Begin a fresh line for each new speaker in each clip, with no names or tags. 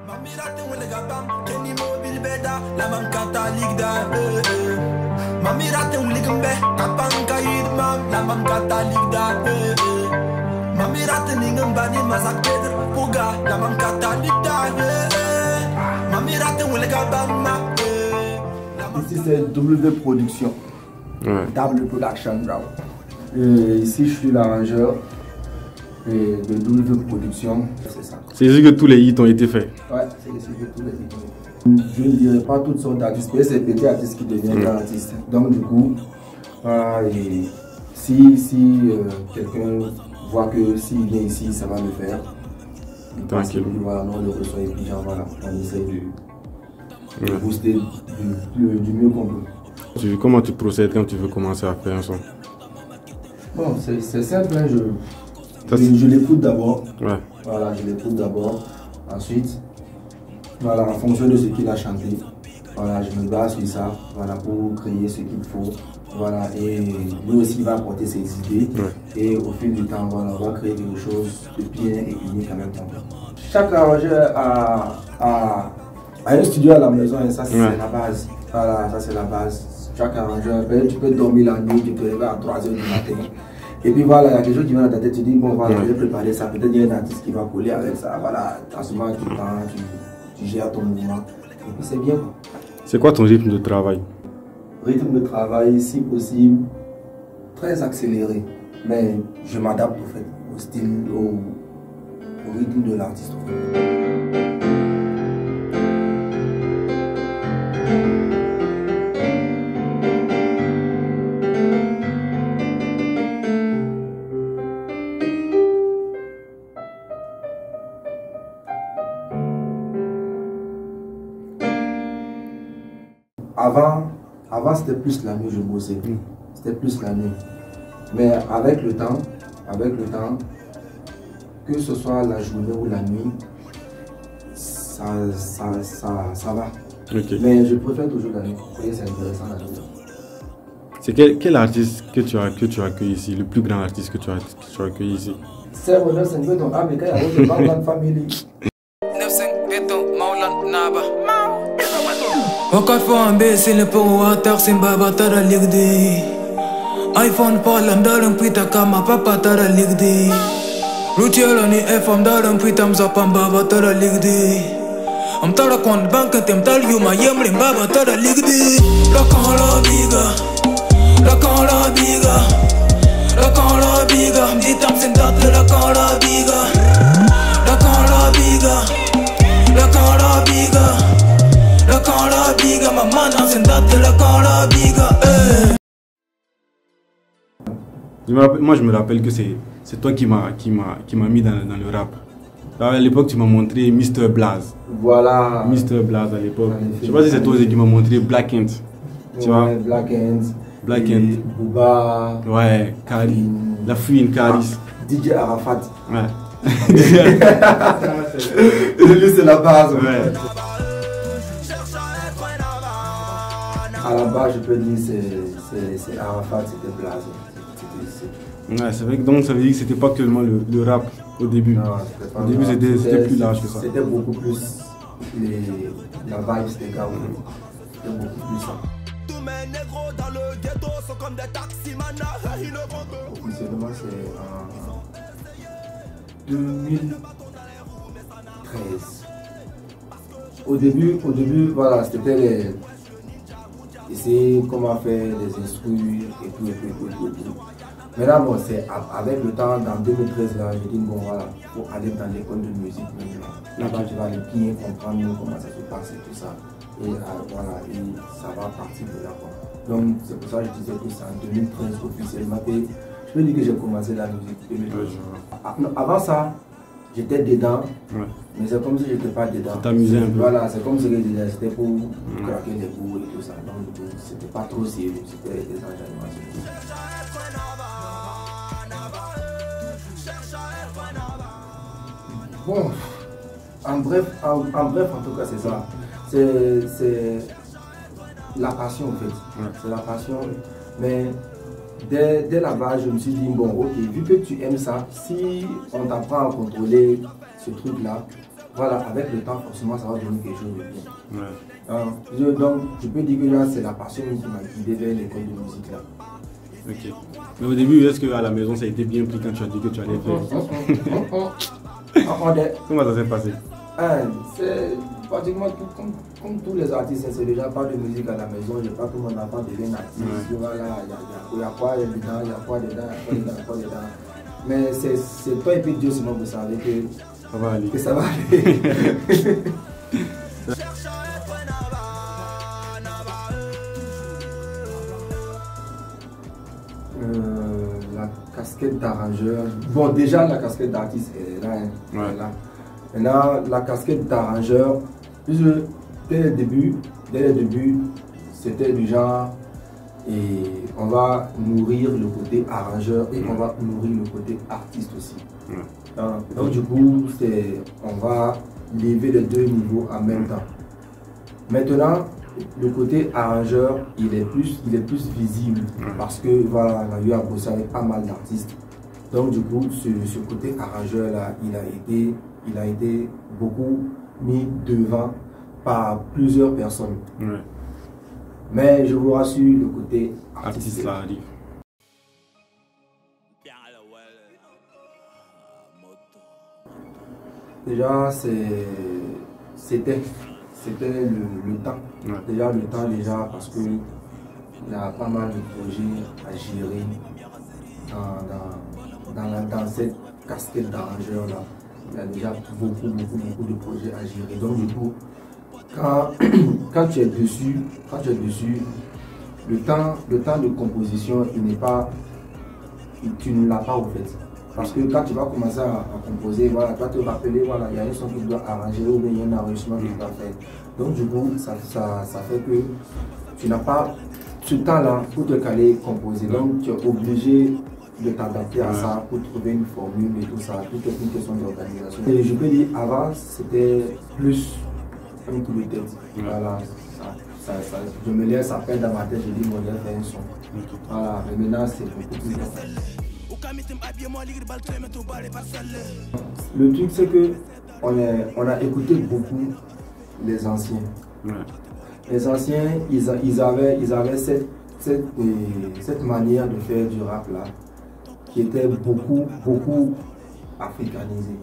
Ici c'est W Production, W Production. Ici je suis l'arrangeur de W Production, c'est ça.
C'est ici que tous les hits ont été faits.
Ouais, c'est ici que tous les hits ont été faits. Je ne dirais pas toutes sortes d'artistes, mais c'est petits artistes qui deviennent grands artistes. Donc du coup, et si quelqu'un voit que s'il vient ici, ça va le faire.
Tranquille.
Voilà, on le reçoit et puis genre, voilà, on essaie de booster du mieux qu'on peut.
Comment tu procèdes quand tu veux commencer à faire un son?
Bon, c'est simple, hein, je l'écoute d'abord.
Ouais.
Voilà, je l'écoute d'abord. Ensuite, voilà, en fonction de ce qu'il a chanté, voilà, je me base sur ça, voilà, pour créer ce qu'il faut. Voilà, et lui aussi il va apporter ses idées. Et au fil du temps, voilà, on va créer quelque chose de bien et unique en même temps. Chaque arrangeur a un studio à la maison et ça c'est la base. Voilà, ça c'est la base. Chaque arrangeur, tu peux dormir la nuit, tu te réveilles à 3 h du matin. Et puis voilà, il y a quelque chose qui vient dans ta tête, tu dis bon voilà, je vais préparer ça, peut-être il y a un artiste qui va coller avec ça. Voilà, en ce moment tu gères ton mouvement. Et puis c'est bien quoi.
C'est quoi ton rythme de travail?
Rythme de travail, si possible, très accéléré. Mais je m'adapte au fait, au style, au rythme de l'artiste. Avant c'était plus la nuit, je bossais. C'était plus la nuit. Mais avec le temps, que ce soit la journée ou la nuit, ça va.
Okay.
Mais je préfère toujours la nuit. C'est intéressant la nuit.
C'est quel artiste que tu as accueilli ici, le plus grand artiste que tu as accueilli ici?
C'est René Sengoton, mais quand il y a Maoulan Family.
Wakat fo ambe sile po watak simba tara ligdi iPhone palam dalam pita kama papa tara ligdi Rutiolo ni FM dalam pita mzapamba tara ligdi Am tara kon bank tem tal yuma yemrim baba tara ligdi La kan la biga Ditam sentat la kan la biga
Moi je me rappelle que c'est toi qui m'a mis dans le rap. À l'époque tu m'as montré Mr Blaze.
Voilà.
Mr Blaze à l'époque. Je sais pas si c'est toi aussi qui m'a montré Black Ant. Tu vois?
Black Ant. Booba.
Ouais, Kari. La fouine Karis.
DJ Arafat.
Ouais.
Lui c'est la base.
Ouais.
À la base, je peux dire c'est Arafat, c'était Blaze.
Ouais, c'est vrai que donc ça veut dire que c'était pas que le rap au début.
Non,
au début c'était plus large que ça.
C'était beaucoup plus la vibe des gars. C'était beaucoup plus ça. Tous mes négros dans le ghetto sont comme des taximans. Officiellement c'est en 2013. Au début, voilà, c'était les essayer comment faire des instruments et tout. Maintenant, bon, c'est avec le temps, dans 2013, là, j'ai dit, bon, voilà, pour aller dans l'école de musique, là-bas, tu vas bien comprendre comment ça se passe et tout ça. Et voilà, et ça va partir de là, quoi. Donc, c'est pour ça que je disais que c'est en 2013 officiellement. Et je peux dire que j'ai commencé la musique 2013. Avant ça, j'étais dedans, mais c'est comme si je n'étais pas dedans.
T'amusais un peu.
Voilà, c'est comme si c'était pour craquer les bouts et tout ça. Donc, c'était pas trop sérieux, c'était des enchaînements. Bon, en bref, en tout cas, c'est ça. C'est la passion, en fait. C'est la passion. Mais dès la base, je me suis dit, bon, ok, vu que tu aimes ça, si on t'apprend à contrôler ce truc-là, voilà, avec le temps, forcément, ça va devenir quelque chose de bien.
Ouais.
Donc, je peux dire que là, c'est la passion qui m'a guidé vers l'école de musique là.
Ok. Mais au début, est-ce qu'à la maison, ça a été bien pris quand tu as dit que tu allais faire? Comment ça s'est passé?
C'est pratiquement comme tous les artistes, c'est déjà pas de musique à la maison, je pas tout mon enfant devient artiste. Voilà, il y a quoi dedans, il y a quoi dedans, il y a quoi dedans. Mais c'est toi et puis Dieu seulement vous savez que
ça va aller.
Que ça va aller. La casquette d'arrangeur. Bon, déjà la casquette d'artiste est là.
Ouais.
Là. Maintenant, la casquette d'arrangeur, puisque dès le début, c'était du genre, et on va nourrir le côté arrangeur et on va nourrir le côté artiste aussi. Donc du coup, on va lever les deux niveaux en même temps. Maintenant, le côté arrangeur, il est plus visible parce que voilà, on a eu à bosser avec pas mal d'artistes. Donc du coup, ce côté arrangeur là, il a été beaucoup mis devant par plusieurs personnes. Mais je vous rassure, le côté artiste
là arrive.
Déjà, c'était le temps. Déjà, le temps, parce qu'il y a pas mal de projets à gérer dans cette casquette d'arrangeur là. Il y a déjà beaucoup de projets à gérer. Donc, du coup, quand tu es dessus, le temps de composition, tu ne l'as pas au fait. Parce que quand tu vas commencer à composer, voilà, tu vas te rappeler, voilà, il y a une son que tu dois arranger ou bien il y a un enregistrement que tu dois faire. Donc du coup, ça fait que tu n'as pas ce temps-là pour te caler composer. Donc tu es obligé de t'adapter à ça pour trouver une formule et tout ça. Tout est une question d'organisation. Et je peux dire, avant, c'était plus un coup de tête. Voilà, je me laisse à peine dans ma tête, je dis, moi, je vais faire un son. Voilà, mais maintenant, c'est beaucoup plus facile. Le truc, c'est que on a écouté beaucoup les anciens. Les anciens, ils avaient cette manière de faire du rap là, qui était beaucoup africanisée.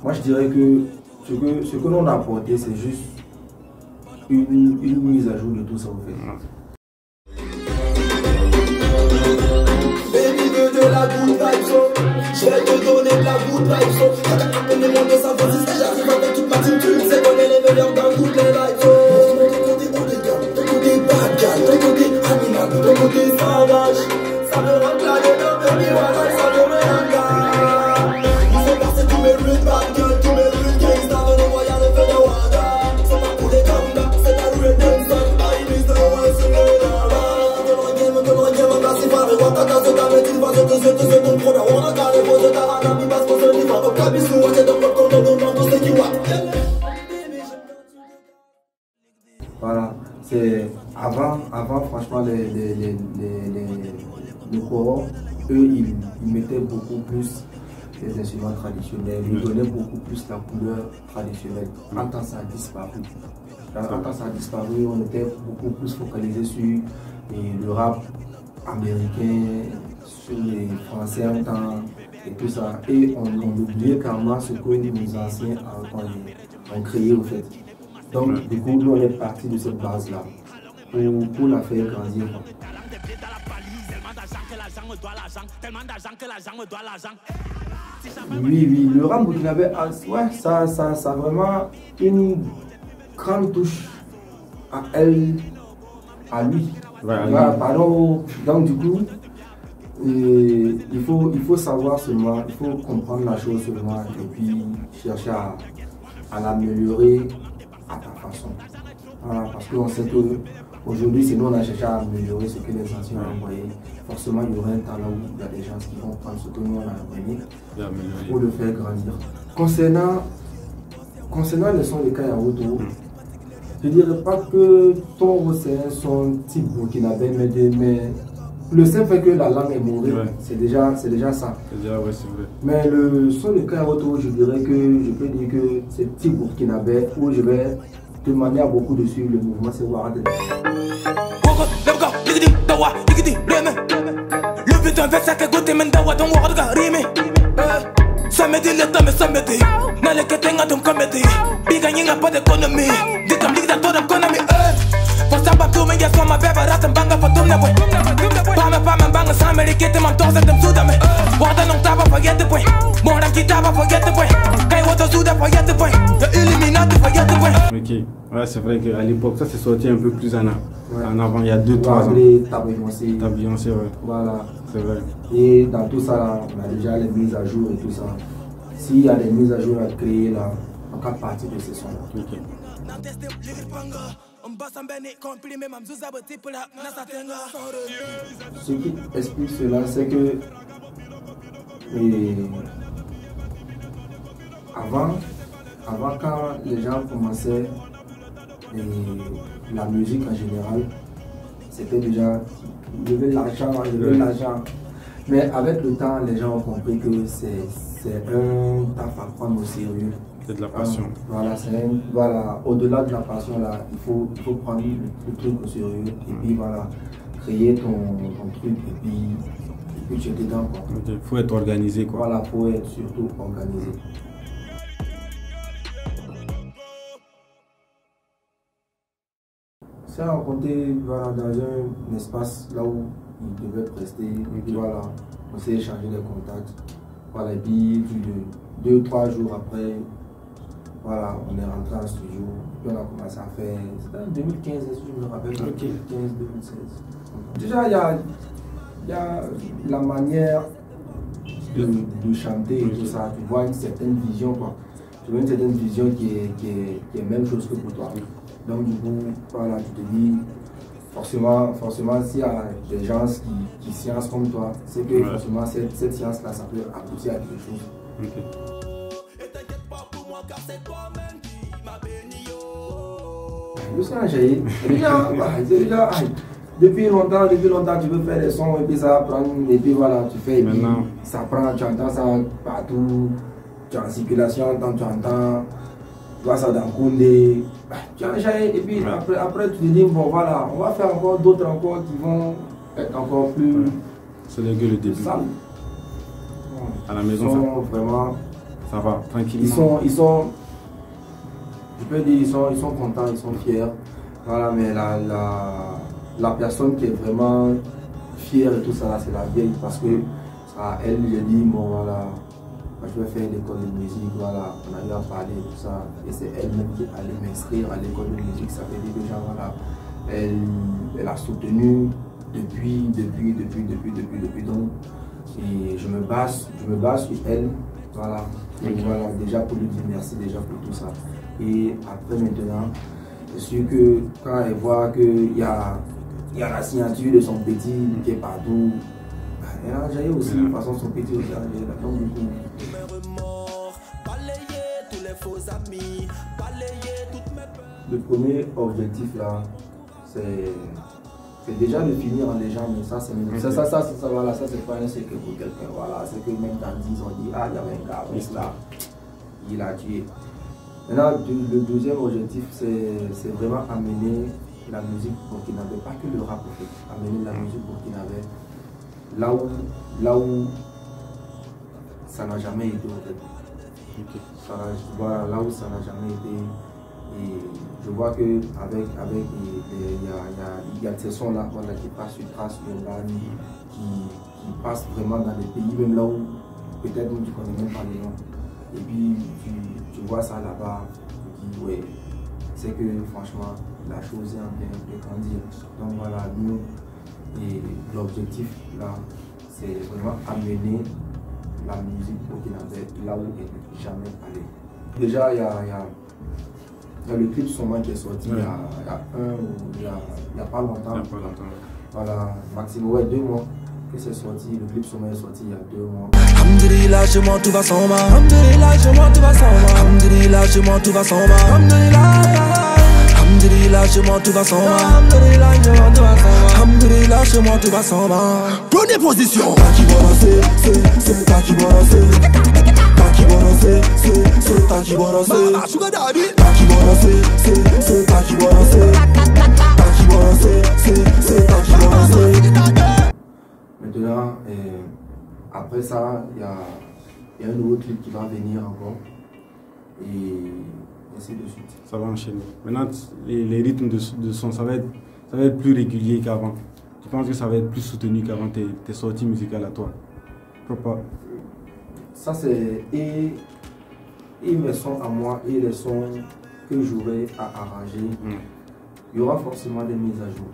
Moi, je dirais que ce que l'on a apporté, c'est juste une mise à jour de tout ça au fait.
La good vibe, je vais te donner de la good vibe. Quand t'as le monde de San Francisco, j'arrive avec toute ma team. Tu sais qu'on est les meilleurs dans toutes les lives. Ton côté hooligan, ton côté bad guy, ton côté animal, ton côté sauvage. Ça me rend là dedans, baby, voilà, ça me met un gars. Ils ont passé tous mes rudes bad girls, tous mes rudes gangs. Dans le voyage de faire de Wanda. C'est pas pour les gambas, c'est la rue et Denson. I miss the one, c'est le là.
Voilà, c'est avant franchement les corps, eux ils mettaient beaucoup plus les instruments traditionnels, ils donnaient beaucoup plus la couleur traditionnelle. En temps ça a disparu. En temps ça a disparu, on était beaucoup plus focalisé sur le rap américain, sur les français en temps et tout ça. Et on oubliait carrément ce que nos anciens ont créé au fait. Donc du coup, nous on est parti de cette base-là pour la faire grandir. Oui, le rap burkinabé, ouais, ça a vraiment une grande touche à elle, à lui. Voilà, pardon. Donc du coup, il faut savoir seulement, il faut comprendre la chose seulement et puis chercher à l'améliorer à ta façon. Voilà, parce qu'on sait qu'aujourd'hui, si nous on a cherché à améliorer ce que les anciens ont envoyé, forcément il y aura un temps là où il y a des gens qui vont prendre ce que nous on a envoyé pour le faire grandir. Concernant les sons de Kayaoto, je ne dirais pas que ton c'est un son type burkinabé, mais le simple fait que la langue est mauvaise,
Ouais.
c'est déjà ça.
C'est déjà, ouais, c'est vrai.
Mais le son de Kairoto, je dirais que je peux dire que c'est petit burkinabé où je vais demander à beaucoup de suivre le mouvement, c'est Warad.
Le but d'un verset que goûte mendawa ton ward garimi. Samedi le temps samedi. Na le ketenga ton comedy. Biga nyinga pas d'économie. Dit comme ligue dans ton économie. Pour ça pas tout mais y'a soit ma bébé rat banga pour tout n'aboué. Pas me banga sans américain man torse dem soudame. Warda non taba forget the point. Mon ram qui taba forget the point. Kai wato souda forget the point. The Illuminati forget the point.
Ok, ouais, c'est vrai qu'à l'époque, ça s'est sorti un peu plus en avant, il y a 2-3 ans.
T'as
Beyoncé, ouais.
Voilà.
C'est vrai.
Et dans tout ça, là, on a déjà les mises à jour et tout ça. S'il y a des mises à jour à créer, là, on fait partie de ces sons-là.
Ok.
Ce qui explique cela, c'est que avant quand les gens commençaient la musique en général, c'était déjà lever l'argent. Mais avec le temps, les gens ont compris que c'est un taf à prendre au sérieux.
C'est de la passion.
Voilà, au-delà de la passion, là, il faut prendre le truc au sérieux et puis voilà, créer ton truc et puis tu es dedans.
Il faut être organisé, quoi.
Voilà, il faut être surtout organisé. C'est rencontré voilà, dans un espace là où il devait rester. Et puis voilà, on s'est échangé les contacts. Voilà, et puis 2-3 jours après, voilà, on est rentré en studio. Puis on a commencé à faire. C'était en 2015, si je me rappelle. 2015-2016. Déjà, il y a la manière de chanter et tout ça. Tu vois une certaine vision, quoi. Tu vois une certaine vision qui est même chose que pour toi. Donc du coup, voilà, tu te dis, forcément s'il y a des gens qui sciencent comme toi, c'est que forcément cette science-là, ça peut aboutir à quelque chose. Le son a jailli. Depuis longtemps, tu veux faire des sons et puis ça va prendre, et puis voilà, tu fais, et puis ça prend, tu entends ça partout, tu es en circulation, tu entends. Tu vois ça dans Koundé, tu as déjà et puis après tu te dis bon voilà, on va faire encore d'autres encore qui vont être encore plus.
C'est le début.
Sales.
À la maison,
vraiment,
ça va tranquillement.
Ils sont, je peux dire, ils sont contents, ils sont fiers. Voilà, mais la personne qui est vraiment fière et tout ça, c'est la vieille parce que à elle, j'ai dit bon voilà. Je vais faire l'école de musique, voilà, on a eu à parler de tout ça. Et c'est elle-même qui allait m'inscrire à l'école de musique. Ça fait déjà, voilà, elle a soutenu depuis. Donc, et je me base sur elle, voilà. Et voilà, déjà pour lui dire merci déjà pour tout ça. Et après maintenant, je suis sûr que quand elle voit qu'il y a la signature de son petit qui est partout, elle a jailli aussi, de toute façon son petit aussi a jailli là. Donc du coup, le premier objectif là, c'est déjà de finir en légende, mais ça c'est voilà, ça c'est pas un secret pour quelqu'un, voilà, c'est que même dans 10 ans on dit ah il y avait un gars là, il a tué. Maintenant le deuxième objectif c'est vraiment amener la musique burkinabé, pas que le rap en fait, amener la musique burkinabé là où ça n'a jamais été en fait. Voilà, là où ça n'a jamais été. Et je vois que avec il y a ces sons là voilà, qui passent sur trace urbaine, qui passent vraiment dans des pays même là où peut-être tu connais même pas les gens. Et puis tu vois ça là-bas, tu dis ouais, c'est que franchement la chose est en train de grandir. Donc voilà, nous et l'objectif là, c'est vraiment amener la musique burkinabé là où elle n'est jamais allée. Déjà il y a le clip Soma qui est sorti il y a pas longtemps. Voilà, maximum 2 mois que c'est sorti. Le clip Soma est sorti il y a 2 mois.
Alhamdulillah, chez moi tout va sans ma. Alhamdulillah, chez moi tout va sans ma. Alhamdulillah, chez moi tout va sans ma. Alhamdulillah, Alhamdulillah, chez moi tout va s'en va. Alhamdulillah, chez moi tout va s'en va. Première position. T'as qui va danser, c'est t'as qui va danser. T'as qui va danser, c'est t'as qui va danser. T'as qui va danser, c'est t'as qui va danser. T'as qui va danser, c'est t'as qui va danser.
Maintenant, après ça, il y a un nouveau clip qui va venir encore. Et ainsi de suite.
Ça va enchaîner. Maintenant, les rythmes de son, ça va être plus régulier qu'avant. Tu penses que ça va être plus soutenu qu'avant tes sorties musicales à toi? Pourquoi?
Ça, c'est et mes sons à moi et les sons que j'aurai à arranger. Il y aura forcément des mises à jour.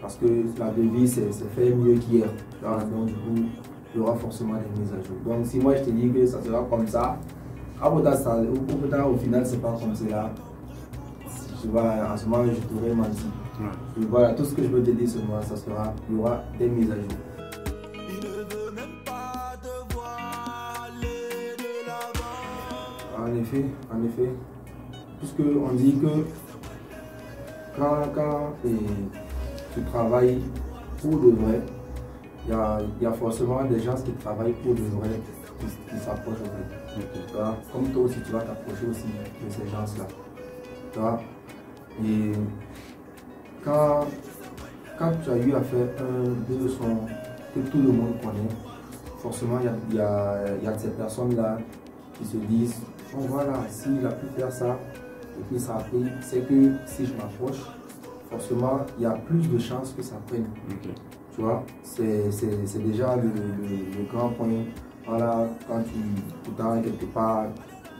Parce que la devise, c'est fait mieux qu'hier. Donc, du coup, il y aura forcément des mises à jour. Donc, si moi je te dis que ça sera comme ça, au final, c'est pas comme cela. En ce moment, je t'aurais menti. Et voilà, tout ce que je veux te dire seulement, ça sera, il y aura des mises à jour.
Il ne veut même pas te voir aller de l'avant.
En effet, puisque on dit que quand tu travailles pour de vrai, il y a forcément des gens qui travaillent pour de vrai qui s'approchent de vrai. Comme toi aussi, tu vas t'approcher aussi de ces gens-là. Et quand tu as eu à faire deux sons que tout le monde connaît, forcément il y a ces personnes-là qui se disent, bon voilà, s'il a pu faire ça et puis ça a pris, c'est que si je m'approche, forcément il y a plus de chances que ça prenne. Tu vois, c'est déjà le grand point. Voilà, quand tu t'en quelque part,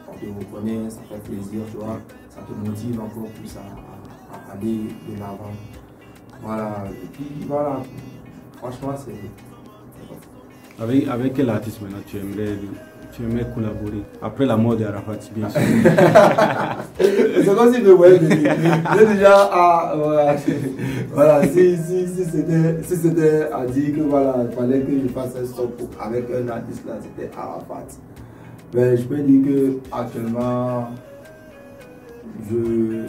on te reconnaît, ça fait plaisir, tu vois, ça te motive encore plus à aller de l'avant. Voilà, et puis voilà, franchement c'est bon.
Avec quel artiste maintenant tu aimerais collaborer? Après la mort d'Arafat, bien sûr.
C'est comme si je voyais déjà voilà, si c'était à dire que voilà, il fallait que je fasse un stop avec un artiste là, c'était Arafat. Mais je peux dire que actuellement je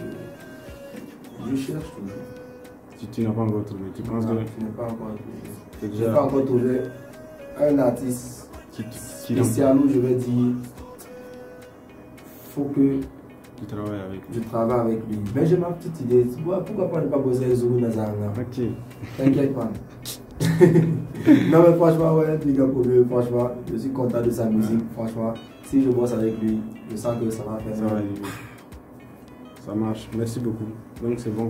cherche toujours.
Tu n'as pas encore trouvé. Tu penses que
je n'ai pas encore trouvé. Je n'ai pas encore trouvé un artiste spécial où je vais dire faut que
tu travailles avec lui.
Je travaille avec lui. Mais j'ai ma petite idée. Pourquoi pas ne pas poser les Zulu Nazarana?
Ok.
T'inquiète pas. Non mais franchement, ouais, big up pour lui. Franchement, je suis content de sa musique. Franchement, si je bosse avec lui, je sens que ça va faire.
Ça va arriver. Ça marche. Merci beaucoup. Donc c'est bon.